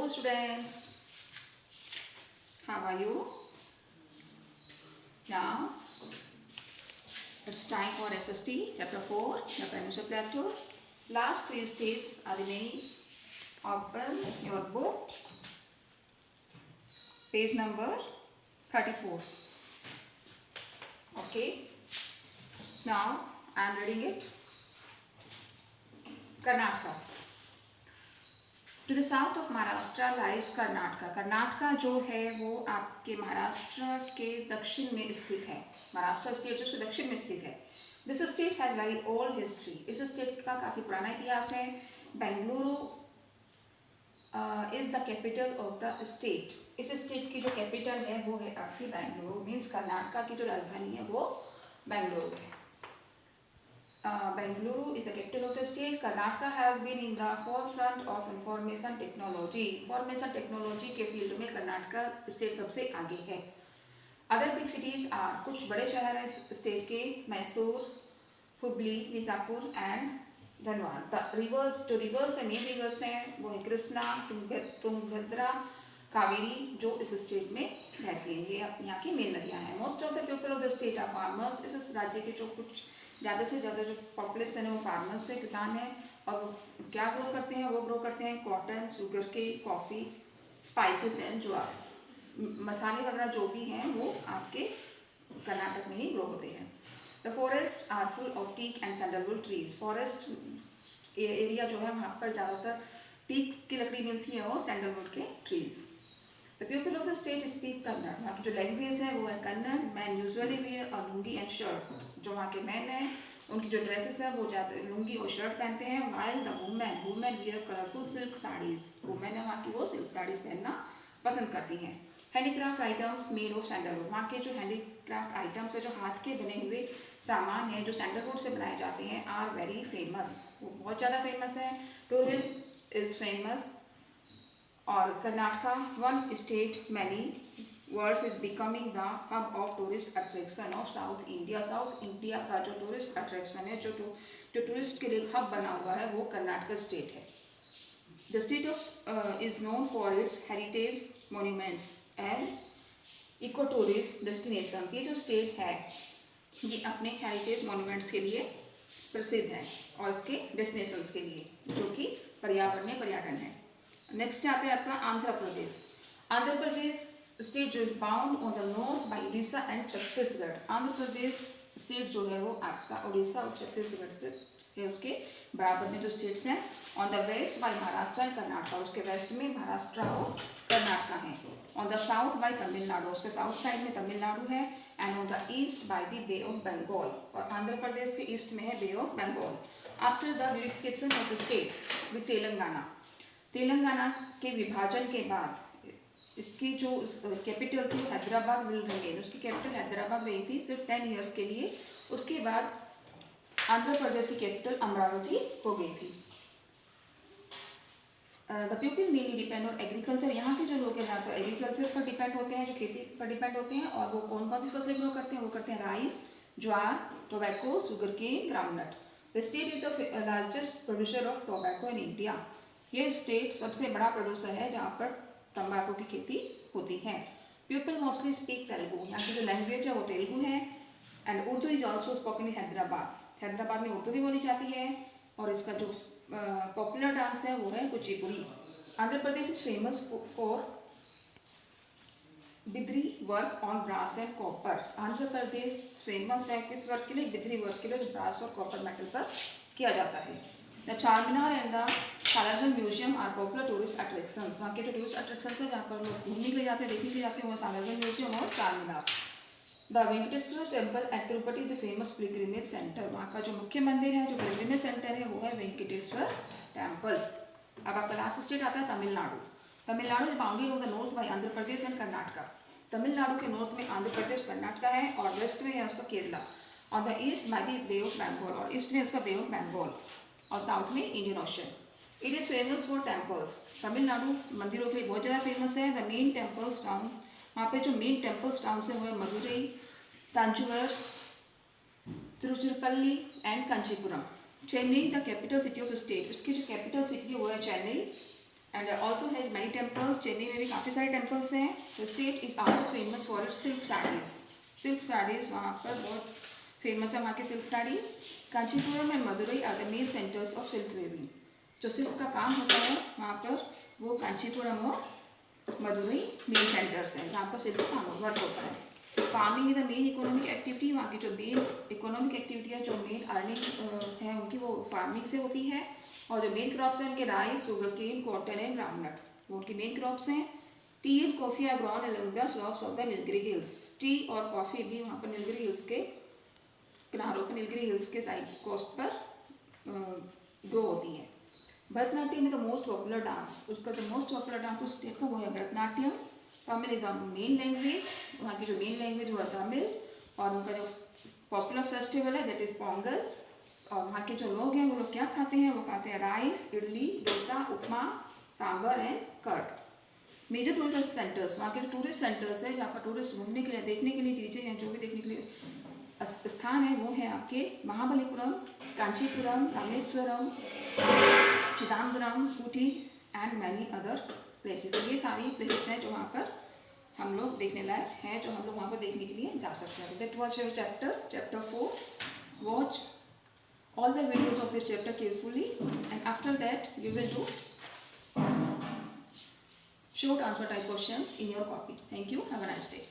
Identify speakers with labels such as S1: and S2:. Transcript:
S1: students, how are you? Now it's time for SST chapter 4, the Financial Plateau. Last 3 states are remaining. Open your book, page number 34. Okay, now I am reading it. Karnataka. To the south of Maharashtra lies Karnataka. Karnataka जो है वो आपके महाराष्ट्र के दक्षिण में स्थित है. Maharashtra state जो उसके दक्षिण में स्थित है. This state has very old history. इस स्टेट का काफ़ी पुराना इतिहास है. Bengaluru is the capital of the state. इस स्टेट की जो कैपिटल है वो है आपकी बेंगलुरु. मीन्स कर्नाटका की जो राजधानी है वो बेंगलुरु है. Bengaluru is the capital of the state. Karnataka has been in the forefront of information technology. Information technology के फील्ड में कर्नाटका स्टेट सबसे आगे है. अदर बिग सिटीज आर, कुछ बड़े शहर हैं इस स्टेट के, Mysore, Hubli, Bijapur and Dhanbad. The reverse, जो रिवर्स है, मेन रिवर्स हैं वो है कृष्णा, तुंगभद्रा, कावेरी, जो इस स्टेट में बहती हैं. ये यहाँ की मेन नदियाँ हैं. Most of the people of the state are farmers. इस राज्य के जो कुछ ज़्यादा से ज़्यादा जो पॉपुलेशन है वो फार्मर्स से, किसान हैं. और वो क्या ग्रो करते हैं? वो ग्रो करते हैं कॉटन, शुगर के, कॉफ़ी, स्पाइसेस हैं, जो मसाले वगैरह जो भी हैं वो आपके कर्नाटक में ही ग्रो होते हैं. The forest are full of teak and sandalwood trees. Forest area जो है वहाँ पर ज़्यादातर टीक्स की लकड़ी मिलती है और सैंडलवुड के trees. The people of the state speak Kannada. वहाँ की जो लैंग्वेज है वो है Kannada. Man usually wear a lungi and shirt. जो वहाँ के मैन हैं उनकी जो ड्रेसेस है वो ज़्यादा लुंगी और शर्ट पहनते हैं. While the women wear colourful silk saris. Women है वहाँ की वो सिल्क साड़ीज पहनना पसंद करती हैं. Handicraft items made of sandalwood. वहाँ के जो हैंडीक्राफ्ट आइटम्स है, जो हाथ के बने हुए सामान है, जो सैंडलवुड से बनाए जाते हैं, आर वेरी फेमस. वो बहुत ज़्यादा फेमस है. Tourism is famous. और Karnataka, one state many worlds, is becoming the hub of tourist attraction of South India. South India का जो टूरिस्ट अट्रैक्शन है, जो टूरिस्ट के लिए हब बना हुआ है, वो कर्नाटक स्टेट है. The state of is known for its heritage monuments and eco tourist destinations. ये जो स्टेट है ये अपने हेरिटेज मोन्यूमेंट्स के लिए प्रसिद्ध है और इसके डेस्टिनेशंस के लिए, जो कि पर्यावरणीय पर्यटन है. नेक्स्ट आता है आपका आंध्र प्रदेश. आंध्र प्रदेश स्टेट जो is bound on the north bye Orissa and Chhattisgarh. Andhra Pradesh state जो है वो आपका उड़ीसा और छत्तीसगढ़ से है, उसके बराबर में जो स्टेट्स हैं. On the west by Maharashtra and Karnataka. उसके वेस्ट में महाराष्ट्र और कर्नाटका है. On the south by Tamil Nadu. उसके साउथ साइड में तमिलनाडु है. And on the east by the bay of Bengal. और आंध्र प्रदेश के ईस्ट में है Bay of Bengal. After the unification of the state with Telangana. Telangana के विभाजन के बाद इसकी जो कैपिटल थी हैदराबाद विल रिमेन. उसकी कैपिटल हैदराबाद रही थी सिर्फ 10 ईयर्स के लिए. उसके बाद आंध्र प्रदेश की कैपिटल अमरावती हो गई थी. The people mainly depend on agriculture. यहाँ के जो लोग हैं यहाँ पर एग्रीकल्चर पर डिपेंड होते हैं, जो खेती पर डिपेंड होते हैं. और वो कौन कौन सी फसलें ग्रो करते हैं? वो करते हैं rice, jowar, tobacco, sugarcane, groundnut. The state is the largest producer of tobacco in India. ये स्टेट सबसे बड़ा प्रोड्यूसर है जहाँ पर तंबाकू की खेती होती है. People mostly speak Telugu. यहाँ की जो लैंग्वेज है वो तेलुगु है. And Urdu is also spoken in Hyderabad. Hyderabad में उर्दू भी बोली जाती है. और इसका जो पॉपुलर डांस है वो है Kuchipudi. Andhra Pradesh is famous for Bidri work on brass and copper. Andhra Pradesh famous है किस वर्क के लिए? बिद्री वर्क के लिए, ब्रास और कॉपर मेटल पर किया जाता है. The Charminar and the Salar Jung museum are popular tourist attractions. वहाँ के जो टूरिस्ट अट्रैक्शंस हैं जहाँ पर लोग घूमने के लिए जाते हैं, देखने के लिए जाते हैं, वो सालारजंग म्यूजियम और Charminar. The Venkateswara temple at Tirupati is the famous pilgrimage centre. वहाँ का जो मुख्य मंदिर है, जो पिलग्रिमेज सेंटर है, वो है वेंकटेश्वर टेम्पल. अब आपका लास्ट स्टेट आता है Tamil Nadu. Tamil Nadu is bounded on the north bye Andhra Pradesh and Karnataka. Tamil Nadu के नॉर्थ में आंध्र प्रदेश, कर्नाटका है. और वेस्ट में है उसका केरला. और the east by the bay of Bengal. और ईस्ट में उसका बे ऑफ बंगाल. और साउथ में Indian ocean. It is famous for temples. Tamil Nadu मंदिरों के लिए बहुत ज़्यादा फेमस है. द मेन टेम्पल्स टाउन, वहाँ पे जो मेन टेम्पल्स टाउन है वो है Madurai, Tanjore, Tiruchirappalli and Kanchipuram. Chennai the capital city of the state. उसकी जो कैपिटल सिटी है वो है Chennai. And also has many temples. Chennai में भी काफ़ी सारे टेम्पल्स हैं. The state is also famous for its silk saris. Silk saris वहाँ पर बहुत फेमस है, वहाँ की silk saris. Kanchipuram and Madurai are the main centres of silk weaving. जो सिल्क का काम होता है वहाँ पर वो कांचीपुरम और मदुरई मेन सेंटर्स हैं जहाँ पर सिल्क का वर्क होता है. Farming is the main economic activity. वहाँ की जो मेन इकोनॉमिक एक्टिविटी है, जो मेन अर्निंग है उनकी, वो फार्मिंग से होती है. और जो मेन क्रॉप्स हैं उनके rice, sugarcane, cotton and groundnut, वो उनकी मेन क्रॉप्स हैं. Tea and coffee are grown along the slopes of the Nilgiri hills. Tea और कॉफ़ी भी वहाँ पर नीलगिरी हिल्स के किनारों पर, नीलगिरी हिल्स के साइड कोस्ट पर ग्रो होती है. Bharatanatyam is the most popular dance. उसका जो मोस्ट पॉपुलर डांस उस स्टेट का वो है Bharatanatyam. Tamil is the main language. वहाँ की जो मेन लैंग्वेज वो है तमिल. और उनका जो पॉपुलर फेस्टिवल है दैट इज पोंगल. और वहाँ के जो लोग हैं वो लोग क्या खाते हैं, वो खाते हैं rice, idli, dosa, upma, sambar and curd. Major tourist centres, वहाँ के जो टूरिस्ट सेंटर्स है जहाँ पर टूरिस्ट घूमने के लिए, देखने के लिए चीज़ें हैं, जो भी देखने के लिए स्थान है वो है आपके Mahabalipuram, Kanchipuram, Rameswaram, Chidambaram, Ooty and many other places. तो ये सारी प्लेसेस हैं जो वहाँ पर हम लोग देखने लायक हैं, जो हम लोग वहाँ पर देखने के लिए जा सकते हैं. That was your chapter 4. Watch all the videos of this chapter carefully, and after that you will do short answer type questions in your copy. Thank you. Have a nice day.